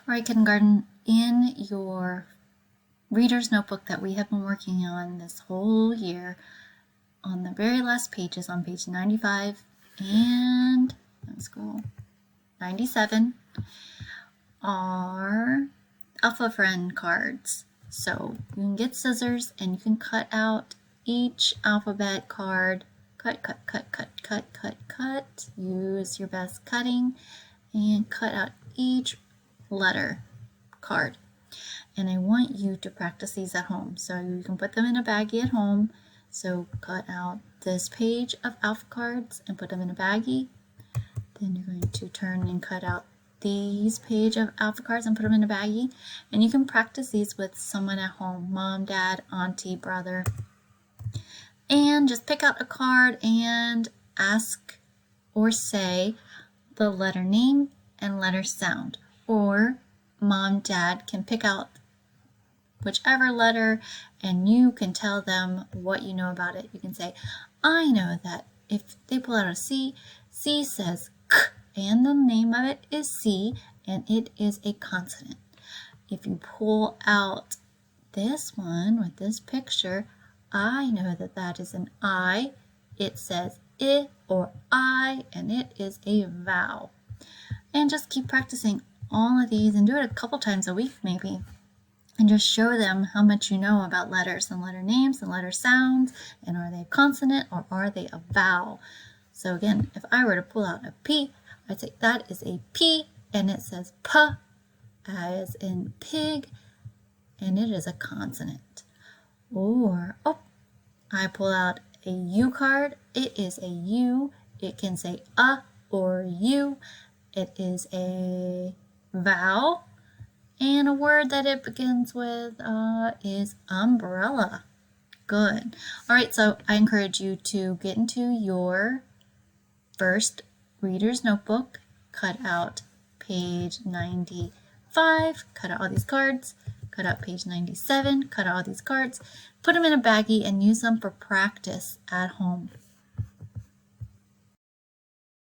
All right, kindergarten, in your reader's notebook that we have been working on this whole year, on the very last pages, on page 95 and let's go 97, are alpha friend cards. So you can get scissors and you can cut out each alphabet card. Cut, cut, cut, cut, cut, cut, cut. Use your best cutting and cut out each letter card. And I want you to practice these at home. So you can put them in a baggie at home. So cut out this page of alpha cards and put them in a baggie. Then you're going to turn and cut out these page of alpha cards and put them in a baggie. And you can practice these with someone at home, mom, dad, auntie, brother. And just pick out a card and ask or say the letter name and letter sound. Or mom, dad can pick out whichever letter and you can tell them what you know about it. You can say, I know that if they pull out a C, C says K, and the name of it is C, and it is a consonant. If you pull out this one with this picture, I know that that is an I. It says I or I, and it is a vowel. And just keep practicing all of these and do it a couple times a week maybe. And just show them how much you know about letters and letter names and letter sounds, and are they a consonant or are they a vowel. So again, if I were to pull out a P, I'd say that is a P, and it says P as in pig, and it is a consonant. Or, I pull out a U card, it is a U, it can say a or U, it is a vowel. And a word that it begins with is umbrella. Good. All right, so I encourage you to get into your first reader's notebook, cut out page 95, cut out all these cards, cut out page 97, cut out all these cards, put them in a baggie and use them for practice at home.